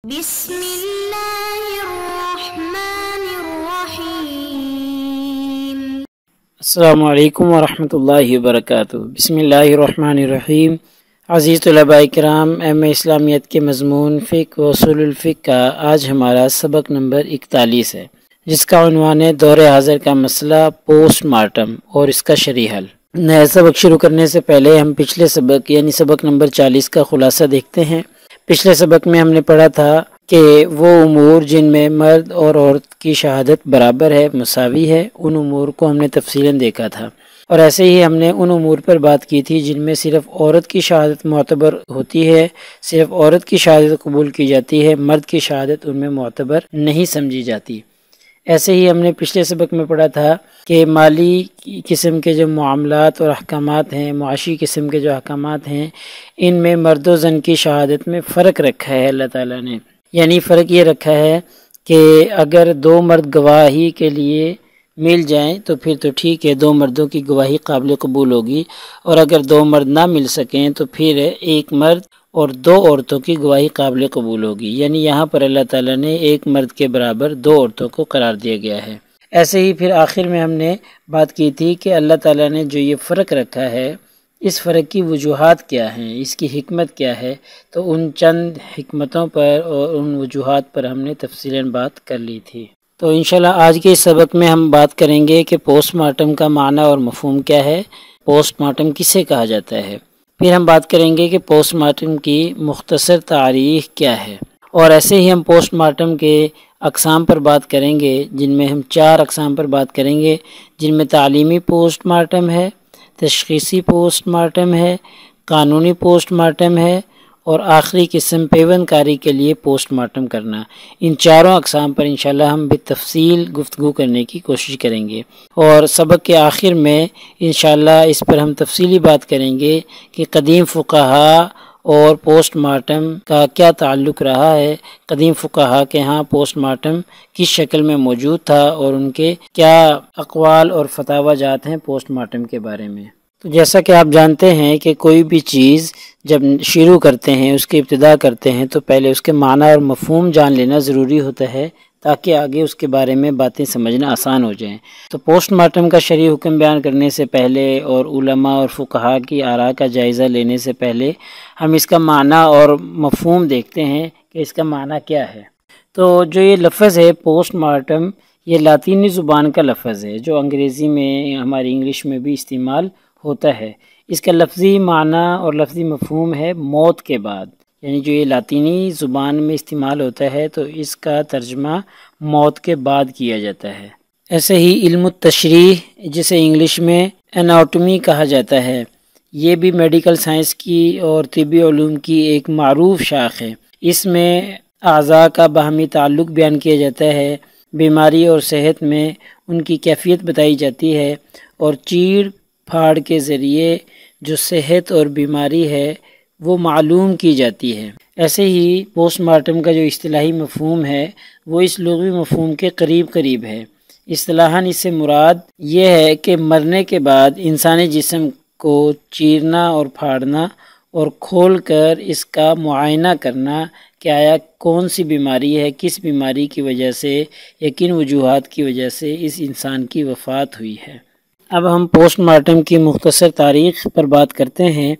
بسم اللہ الرحمن الرحیم۔ السلام علیکم ورحمۃ اللہ وبرکاتہ۔ بسم اللہ الرحمن الرحیم۔ عزیز طلباء کرام، ایم اے اسلامیت کے مضمون فقہ و اصول الفقہ کا آج ہمارا سبق نمبر 41 ہے، جس کا عنوان ہے دور حاضر کا مسئلہ پوسٹ مارٹم اور اس کا شرعی حل۔ نیا سبق شروع کرنے سے پہلے ہم پچھلے سبق یعنی سبق نمبر 40 کا خلاصہ دیکھتے ہیں۔ پچھلے سبق میں ہم نے پڑھا تھا کہ وہ امور جن میں مرد اور عورت کی شہادت برابر ہے، مساوی ہے، ان امور کو ہم نے تفصیلاً دیکھا تھا، اور ایسے ہی ہم نے ان امور پر بات کی تھی جن میں صرف عورت کی شہادت معتبر ہوتی ہے، صرف عورت کی شہادت قبول کی جاتی ہے، مرد کی شہادت ان میں معتبر نہیں سمجھی جاتی۔ ایسے ہی ہم نے پچھلے سبق میں پڑھا تھا کہ مالی قسم کے جو معاملات اور احکامات ہیں، معاشی قسم کے جو احکامات ہیں، ان میں مرد و زن کی شہادت میں فرق رکھا ہے اللہ تعالیٰ نے۔ یعنی فرق یہ رکھا ہے کہ اگر دو مرد گواہی کے لیے مل جائیں تو پھر تو ٹھیک ہے، دو مردوں کی گواہی قابل قبول ہوگی، اور اگر دو مرد نہ مل سکیں تو پھر ایک مرد اور دو عورتوں کی گواہی قابل قبول ہوگی۔ یعنی یہاں پر اللہ تعالیٰ نے ایک مرد کے برابر دو عورتوں کو قرار دیا گیا ہے۔ ایسے ہی پھر آخر میں ہم نے بات کی تھی کہ اللہ تعالیٰ نے جو یہ فرق رکھا ہے، اس فرق کی وجوہات کیا ہیں، اس کی حکمت کیا ہے، تو ان چند حکمتوں پر اور ان وجوہات پر ہم نے تفصیلاً بات کر لی تھی۔ تو انشاءاللہ آج کے اس سبق میں ہم بات کریں گے کہ پوسٹ مارٹم کا معنی اور مفہوم کیا ہے، پوسٹ مارٹم کسے کہا جاتا ہے۔ پھر ہم بات کریں گے کہ پوسٹ مارٹم کی مختصر تاریخ کیا ہے، اور ایسے ہی ہم پوسٹ مارٹم کے اقسام پر بات کریں گے، جن میں ہم 4 اقسام پر بات کریں گے، جن میں تعلیمی پوسٹ مارٹم ہے، تشخیصی پوسٹ مارٹم ہے، قانونی پوسٹ مارٹم ہے، اور آخری قسم پیوند کاری کے لیے پوسٹ مارٹم کرنا۔ ان چاروں اقسام پر انشاءاللہ ہم بالتفصیل گفتگو کرنے کی کوشش کریں گے، اور سبق کے آخر میں انشاءاللہ اس پر ہم تفصیلی بات کریں گے کہ قدیم فقہا اور پوسٹ مارٹم کا کیا تعلق رہا ہے، قدیم فقہا کے ہاں پوسٹ مارٹم کس شکل میں موجود تھا، اور ان کے کیا اقوال اور فتاوی جات ہیں پوسٹ مارٹم کے بارے میں۔ تو جیسا کہ آپ جانتے ہیں کہ کوئی بھی چیز جب شروع کرتے ہیں، اس کی ابتدا کرتے ہیں، تو پہلے اس کے معنی اور مفہوم جان لینا ضروری ہوتا ہے، تاکہ آگے اس کے بارے میں باتیں سمجھنا آسان ہو جائیں۔ تو پوسٹ مارٹم کا شرعی حکم بیان کرنے سے پہلے اور علماء اور فقہا کی آراء کا جائزہ لینے سے پہلے ہم اس کا معنی اور مفہوم دیکھتے ہیں کہ اس کا معنی کیا ہے۔ تو جو یہ لفظ ہے پوسٹ مارٹم، یہ لاطینی زبان کا لفظ ہے، جو انگریزی میں ہماری انگلش میں بھی استعمال ہوتا ہے۔ اس کا لفظی معنی اور لفظی مفہوم ہے موت کے بعد، یعنی جو یہ لاطینی زبان میں استعمال ہوتا ہے تو اس کا ترجمہ موت کے بعد کیا جاتا ہے۔ ایسے ہی علم التشریح، جسے انگلش میں اناٹومی کہا جاتا ہے، یہ بھی میڈیکل سائنس کی اور طبی علوم کی ایک معروف شاخ ہے۔ اس میں اعضاء کا باہمی تعلق بیان کیا جاتا ہے، بیماری اور صحت میں ان کی کیفیت بتائی جاتی ہے، اور چیڑ پھاڑ کے ذریعے جو صحت اور بیماری ہے وہ معلوم کی جاتی ہے۔ ایسے ہی پوسٹ مارٹم کا جو اصطلاحی مفہوم ہے وہ اس لغوی مفہوم کے قریب ہے۔ اصطلاحاً اس سے مراد یہ ہے کہ مرنے کے بعد انسانی جسم کو چیرنا اور پھاڑنا اور کھول کر اس کا معائنہ کرنا کہ آیا کون سی بیماری ہے، کس بیماری کی وجہ سے یا کن وجوہات کی وجہ سے اس انسان کی وفات ہوئی ہے۔ اب ہم پوسٹ مارٹم کی مختصر تاریخ پر بات کرتے ہیں۔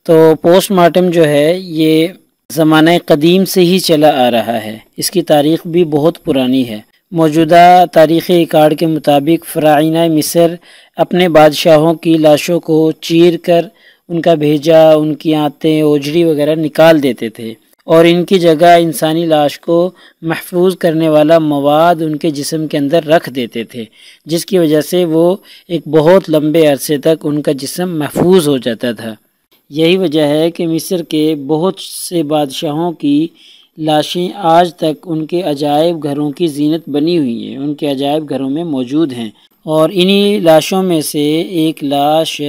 تو پوسٹ مارٹم جو ہے یہ زمانہ قدیم سے ہی چلا آ رہا ہے، اس کی تاریخ بھی بہت پرانی ہے۔ موجودہ تاریخی ریکارڈ کے مطابق فراعنہ مصر اپنے بادشاہوں کی لاشوں کو چیر کر ان کا بھیجا، ان کی آنتیں، اوجڑی وغیرہ نکال دیتے تھے، اور ان کی جگہ انسانی لاش کو محفوظ کرنے والا مواد ان کے جسم کے اندر رکھ دیتے تھے، جس کی وجہ سے وہ ایک بہت لمبے عرصے تک ان کا جسم محفوظ ہو جاتا تھا۔ یہی وجہ ہے کہ مصر کے بہت سے بادشاہوں کی لاشیں آج تک ان کے عجائب گھروں کی زینت بنی ہوئی ہیں، ان کے عجائب گھروں میں موجود ہیں، اور انہی لاشوں میں سے ایک لاش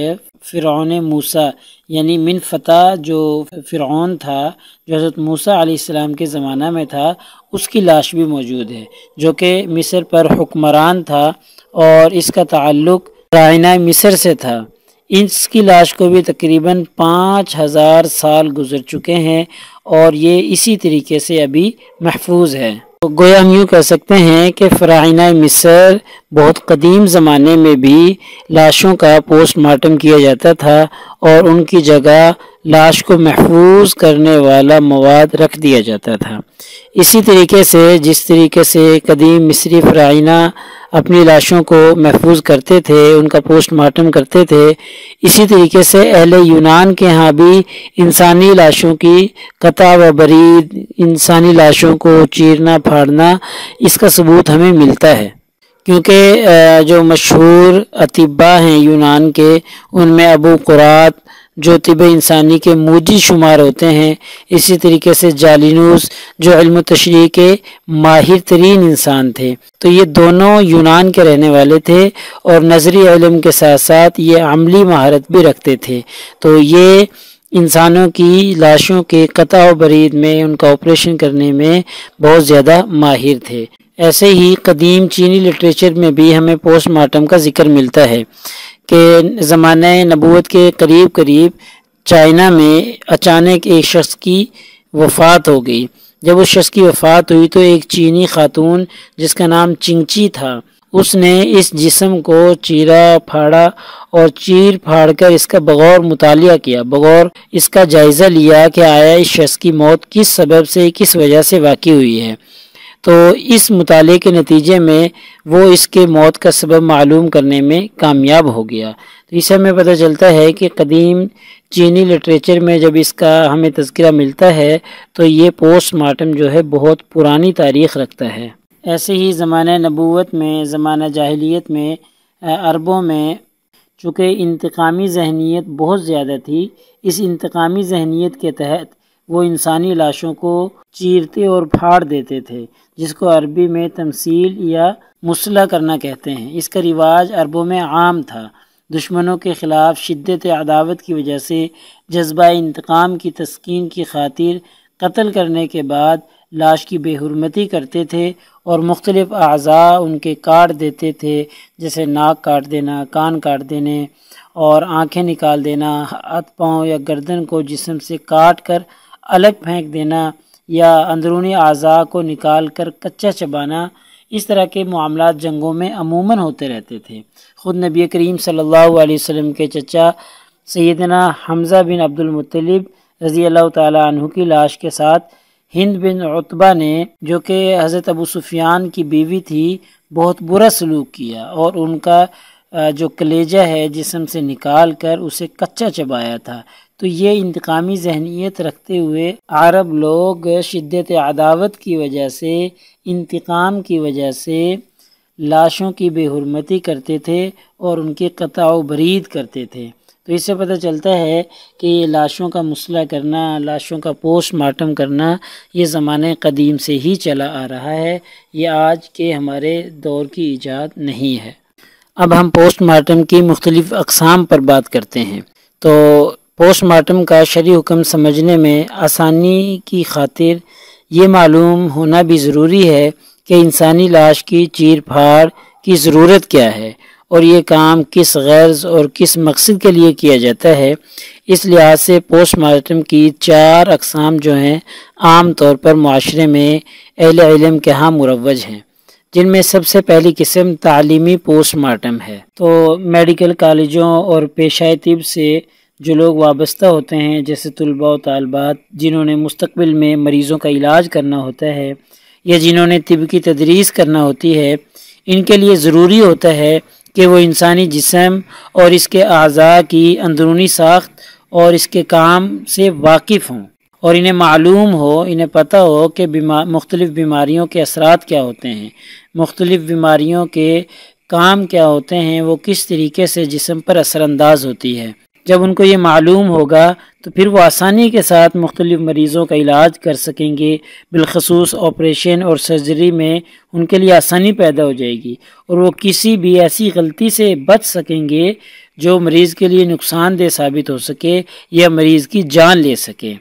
فرعون موسیٰ یعنی من فتح جو فرعون تھا، جو حضرت موسیٰ علیہ السلام کے زمانہ میں تھا، اس کی لاش بھی موجود ہے، جو کہ مصر پر حکمران تھا، اور اس کا تعلق فراعنہ مصر سے تھا۔ اس کی لاش کو بھی تقریباً 5000 سال گزر چکے ہیں اور یہ اسی طریقے سے ابھی محفوظ ہے۔ تو گویا ہم یوں کہہ سکتے ہیں کہ فراعنہ مصر بہت قدیم زمانے میں بھی لاشوں کا پوسٹ مارٹم کیا جاتا تھا اور ان کی جگہ لاش کو محفوظ کرنے والا مواد رکھ دیا جاتا تھا۔ اسی طریقے سے جس طریقے سے قدیم مصری فراعنہ اپنی لاشوں کو محفوظ کرتے تھے، ان کا پوسٹ مارٹم کرتے تھے، اسی طریقے سے اہل یونان کے ہاں بھی انسانی لاشوں کی قطع و برید، انسانی لاشوں کو چیرنا پھاڑنا، اس کا ثبوت ہمیں ملتا ہے، کیونکہ جو مشہور اطباء ہیں یونان کے، ان میں ابو قرات جو طب انسانی کے موجی شمار ہوتے ہیں، اسی طریقے سے جالینوس جو علم و تشریح کے ماہر ترین انسان تھے۔ تو یہ دونوں یونان کے رہنے والے تھے اور نظری علم کے ساتھ ساتھ یہ عملی مہارت بھی رکھتے تھے، تو یہ انسانوں کی لاشوں کے قطع و برید میں، ان کا آپریشن کرنے میں بہت زیادہ ماہر تھے۔ ایسے ہی قدیم چینی لٹریچر میں بھی ہمیں پوسٹ مارٹم کا ذکر ملتا ہے کہ زمانہ نبوت کے قریب چائنا میں اچانک ایک شخص کی وفات ہو گئی۔ جب اس شخص کی وفات ہوئی تو ایک چینی خاتون جس کا نام چنگچی تھا، اس نے اس جسم کو چیرا پھاڑا اور چیر پھاڑ کر اس کا بغور مطالعہ کیا، بغور اس کا جائزہ لیا کہ آیا اس شخص کی موت کس سبب سے، کس وجہ سے واقع ہوئی ہے۔ تو اس مطالعے کے نتیجے میں وہ اس کے موت کا سبب معلوم کرنے میں کامیاب ہو گیا۔ تو اس سے ہمیں پتہ چلتا ہے کہ قدیم چینی لٹریچر میں جب اس کا ہمیں تذکرہ ملتا ہے تو یہ پوسٹ مارٹم جو ہے بہت پرانی تاریخ رکھتا ہے۔ ایسے ہی زمانہ نبوت میں، زمانہ جاہلیت میں عربوں میں چونکہ انتقامی ذہنیت بہت زیادہ تھی، اس انتقامی ذہنیت کے تحت وہ انسانی لاشوں کو چیرتے اور پھاڑ دیتے تھے، جس کو عربی میں تمثیل یا مسلح کرنا کہتے ہیں۔ اس کا رواج عربوں میں عام تھا۔ دشمنوں کے خلاف شدت عداوت کی وجہ سے جذبہ انتقام کی تسکین کی خاطر قتل کرنے کے بعد لاش کی بے حرمتی کرتے تھے اور مختلف اعضاء ان کے کاٹ دیتے تھے، جیسے ناک کاٹ دینا، کان کاٹ دینے اور آنکھیں نکال دینا، ہاتھ پاؤں یا گردن کو جسم سے کاٹ کر الگ پھینک دینا یا اندرونی اعضاء کو نکال کر کچا چبانا۔ اس طرح کے معاملات جنگوں میں عموماً ہوتے رہتے تھے۔ خود نبی کریم صلی اللہ علیہ وسلم کے چچا سیدنا حمزہ بن عبد المطلب رضی اللہ تعالیٰ عنہ کی لاش کے ساتھ ہند بن عتبہ نے، جو کہ حضرت ابو سفیان کی بیوی تھی، بہت برا سلوک کیا اور ان کا جو کلیجہ ہے جسم سے نکال کر اسے کچا چبایا تھا۔ تو یہ انتقامی ذہنیت رکھتے ہوئے عرب لوگ شدت عداوت کی وجہ سے، انتقام کی وجہ سے لاشوں کی بے حرمتی کرتے تھے اور ان کی قطع و برید کرتے تھے۔ تو اس سے پتہ چلتا ہے کہ یہ لاشوں کا مسلح کرنا، لاشوں کا پوسٹ مارٹم کرنا، یہ زمانے قدیم سے ہی چلا آ رہا ہے، یہ آج کے ہمارے دور کی ایجاد نہیں ہے۔ اب ہم پوسٹ مارٹم کی مختلف اقسام پر بات کرتے ہیں۔ تو پوسٹ مارٹم کا شرعی حکم سمجھنے میں آسانی کی خاطر یہ معلوم ہونا بھی ضروری ہے کہ انسانی لاش کی چیر پھاڑ کی ضرورت کیا ہے اور یہ کام کس غرض اور کس مقصد کے لیے کیا جاتا ہے۔ اس لحاظ سے پوسٹ مارٹم کی 4 اقسام جو ہیں عام طور پر معاشرے میں اہل علم کے ہاں مروج ہیں، جن میں سب سے پہلی قسم تعلیمی پوسٹ مارٹم ہے۔ تو میڈیکل کالجوں اور پیشہ طب سے جو لوگ وابستہ ہوتے ہیں، جیسے طلباء و طالبات جنہوں نے مستقبل میں مریضوں کا علاج کرنا ہوتا ہے یا جنہوں نے طب کی تدریس کرنا ہوتی ہے، ان کے لیے ضروری ہوتا ہے کہ وہ انسانی جسم اور اس کے اعضاء کی اندرونی ساخت اور اس کے کام سے واقف ہوں اور انہیں معلوم ہو، انہیں پتہ ہو کہ مختلف بیماریوں کے اثرات کیا ہوتے ہیں، مختلف بیماریوں کے کام کیا ہوتے ہیں، وہ کس طریقے سے جسم پر اثر انداز ہوتی ہے۔ جب ان کو یہ معلوم ہوگا تو پھر وہ آسانی کے ساتھ مختلف مریضوں کا علاج کر سکیں گے، بالخصوص آپریشن اور سرجری میں ان کے لیے آسانی پیدا ہو جائے گی اور وہ کسی بھی ایسی غلطی سے بچ سکیں گے جو مریض کے لیے نقصان دہ ثابت ہو سکے یا مریض کی جان لے سکے۔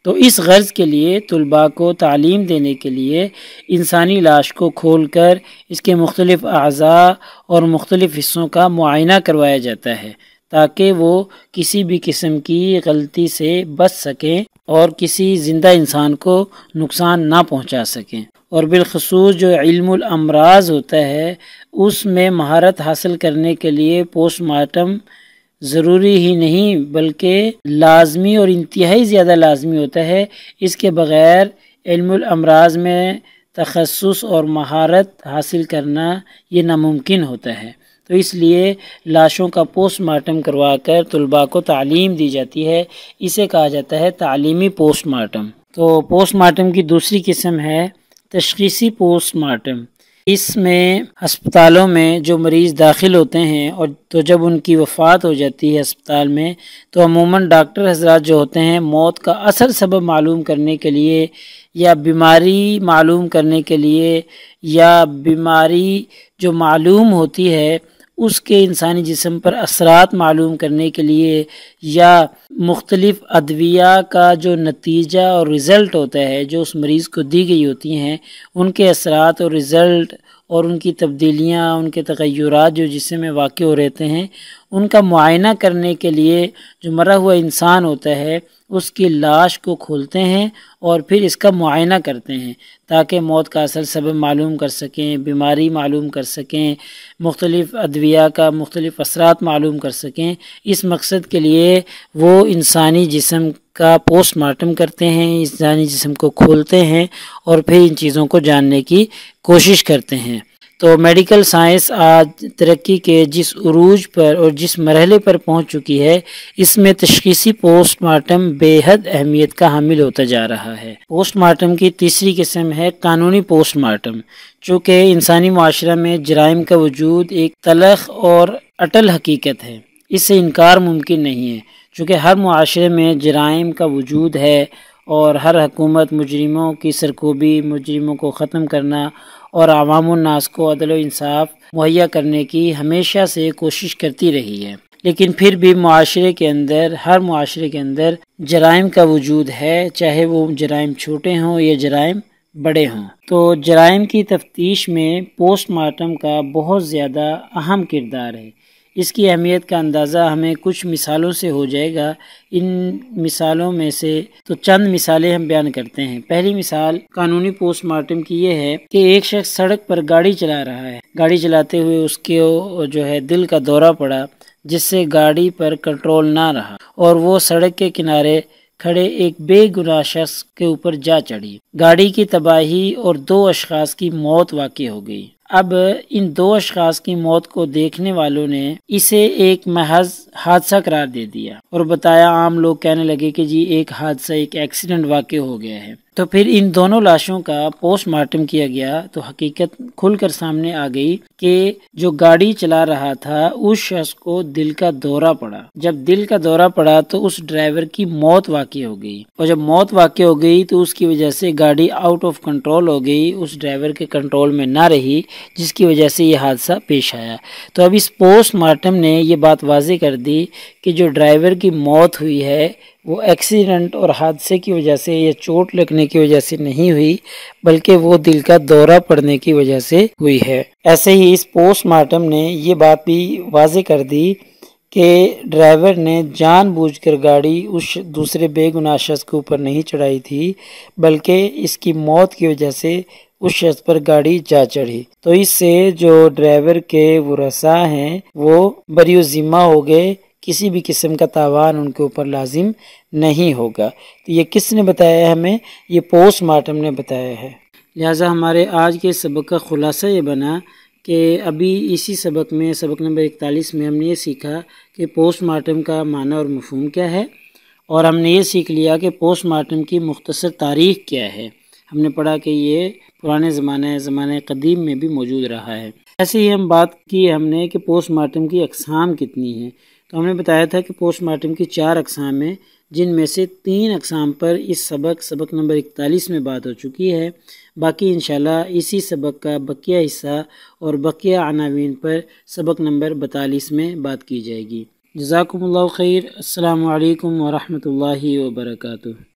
تو اس غرض کے لیے طلباء کو تعلیم دینے کے لیے انسانی لاش کو کھول کر اس کے مختلف اعضاء اور مختلف حصوں کا معائنہ کروایا جاتا ہے تاکہ وہ کسی بھی قسم کی غلطی سے بچ سکیں اور کسی زندہ انسان کو نقصان نہ پہنچا سکیں۔ اور بالخصوص جو علم الامراض ہوتا ہے اس میں مہارت حاصل کرنے کے لیے پوسٹ مارٹم ضروری ہی نہیں بلکہ لازمی اور انتہائی زیادہ لازمی ہوتا ہے۔ اس کے بغیر علم الامراض میں تخصص اور مہارت حاصل کرنا یہ ناممکن ہوتا ہے۔ تو اس لیے لاشوں کا پوسٹ مارٹم کروا کر طلباء کو تعلیم دی جاتی ہے، اسے کہا جاتا ہے تعلیمی پوسٹ مارٹم۔ تو پوسٹ مارٹم کی دوسری قسم ہے تشخیصی پوسٹ مارٹم۔ اس میں ہسپتالوں میں جو مریض داخل ہوتے ہیں اور تو جب ان کی وفات ہو جاتی ہے ہسپتال میں، تو عموماً ڈاکٹر حضرات جو ہوتے ہیں موت کا اصل سبب معلوم کرنے کے لیے یا بیماری معلوم کرنے کے لیے یا بیماری جو معلوم ہوتی ہے اس کے انسانی جسم پر اثرات معلوم کرنے کے لیے یا مختلف ادویہ کا جو نتیجہ اور رزلٹ ہوتا ہے جو اس مریض کو دی گئی ہوتی ہیں ان کے اثرات اور رزلٹ اور ان کی تبدیلیاں، ان کے تغیرات جو جسم میں واقع ہو رہتے ہیں ان کا معائنہ کرنے کے لیے جو مرا ہوا انسان ہوتا ہے اس کی لاش کو کھولتے ہیں اور پھر اس کا معائنہ کرتے ہیں تاکہ موت کا اصل سبب معلوم کر سکیں، بیماری معلوم کر سکیں، مختلف ادویہ کا مختلف اثرات معلوم کر سکیں۔ اس مقصد کے لیے وہ انسانی جسم کا پوسٹ مارٹم کرتے ہیں، انسانی جسم کو کھولتے ہیں اور پھر ان چیزوں کو جاننے کی کوشش کرتے ہیں۔ تو میڈیکل سائنس آج ترقی کے جس عروج پر اور جس مرحلے پر پہنچ چکی ہے اس میں تشخیصی پوسٹ مارٹم بے حد اہمیت کا حامل ہوتا جا رہا ہے۔ پوسٹ مارٹم کی تیسری قسم ہے قانونی پوسٹ مارٹم۔ چونکہ انسانی معاشرہ میں جرائم کا وجود ایک تلخ اور اٹل حقیقت ہے، اس سے انکار ممکن نہیں ہے۔ چونکہ ہر معاشرے میں جرائم کا وجود ہے اور ہر حکومت مجرموں کی سرکوبی، مجرموں کو ختم کرنا اور عوام الناس کو عدل و انصاف مہیا کرنے کی ہمیشہ سے کوشش کرتی رہی ہے، لیکن پھر بھی ہر معاشرے کے اندر جرائم کا وجود ہے، چاہے وہ جرائم چھوٹے ہوں یا جرائم بڑے ہوں۔ تو جرائم کی تفتیش میں پوسٹ مارٹم کا بہت زیادہ اہم کردار ہے۔ اس کی اہمیت کا اندازہ ہمیں کچھ مثالوں سے ہو جائے گا۔ ان مثالوں میں سے تو چند مثالیں ہم بیان کرتے ہیں۔ پہلی مثال قانونی پوسٹ مارٹم کی یہ ہے کہ ایک شخص سڑک پر گاڑی چلا رہا ہے، گاڑی چلاتے ہوئے اس کو جو ہے دل کا دورہ پڑا جس سے گاڑی پر کنٹرول نہ رہا اور وہ سڑک کے کنارے کھڑے ایک بے گناہ شخص کے اوپر جا چڑھی۔ گاڑی کی تباہی اور 2 اشخاص کی موت واقع ہو گئی۔ اب ان 2 اشخاص کی موت کو دیکھنے والوں نے اسے ایک محض حادثہ قرار دے دیا اور بتایا، عام لوگ کہنے لگے کہ جی ایک حادثہ، ایک ایکسیڈنٹ واقع ہو گیا ہے۔ تو پھر ان دونوں لاشوں کا پوسٹ مارٹم کیا گیا تو حقیقت کھل کر سامنے آ گئی کہ جو گاڑی چلا رہا تھا اس شخص کو دل کا دورہ پڑا۔ جب دل کا دورہ پڑا تو اس ڈرائیور کی موت واقع ہو گئی، اور جب موت واقع ہو گئی تو اس کی وجہ سے گاڑی آؤٹ آف کنٹرول ہو گئی، اس ڈرائیور کے کنٹرول میں نہ رہی، جس کی وجہ سے یہ حادثہ پیش آیا۔ تو اب اس پوسٹ مارٹم نے یہ بات واضح کر دی کہ جو ڈرائیور کی موت ہوئی ہے وہ ایکسیڈنٹ اور حادثے کی وجہ سے یا چوٹ لگنے کی وجہ سے نہیں ہوئی بلکہ وہ دل کا دورہ پڑنے کی وجہ سے ہوئی ہے۔ ایسے ہی اس پوسٹ مارٹم نے یہ بات بھی واضح کر دی کہ ڈرائیور نے جان بوجھ کر گاڑی اس دوسرے بے گناہ شخص کے اوپر نہیں چڑھائی تھی بلکہ اس کی موت کی وجہ سے اس شخص پر گاڑی جا چڑھی۔ تو اس سے جو ڈرائیور کے ورثاء ہیں وہ بری الذمہ ہو گئے، کسی بھی قسم کا تاوان ان کے اوپر لازم نہیں ہوگا۔ تو یہ کس نے بتایا ہے ہمیں؟ یہ پوسٹ مارٹم نے بتایا ہے۔ لہٰذا ہمارے آج کے سبق کا خلاصہ یہ بنا کہ ابھی اسی سبق میں، سبق نمبر 41 میں ہم نے یہ سیکھا کہ پوسٹ مارٹم کا معنی اور مفہوم کیا ہے، اور ہم نے یہ سیکھ لیا کہ پوسٹ مارٹم کی مختصر تاریخ کیا ہے۔ ہم نے پڑھا کہ یہ پرانے زمانہ قدیم میں بھی موجود رہا ہے۔ ایسے ہی ہم بات کی ہم نے کہ پوسٹ مارٹم کی اقسام کتنی ہیں، تو ہم نے بتایا تھا کہ پوسٹ مارٹم کی 4 اقسام ہیں، جن میں سے 3 اقسام پر اس سبق نمبر 41 میں بات ہو چکی ہے۔ باقی انشاءاللہ اسی سبق کا بقیہ حصہ اور بقیہ عناوین پر سبق نمبر 42 میں بات کی جائے گی۔ جزاکم اللہ خیر۔ السلام علیکم ورحمۃ اللہ وبرکاتہ۔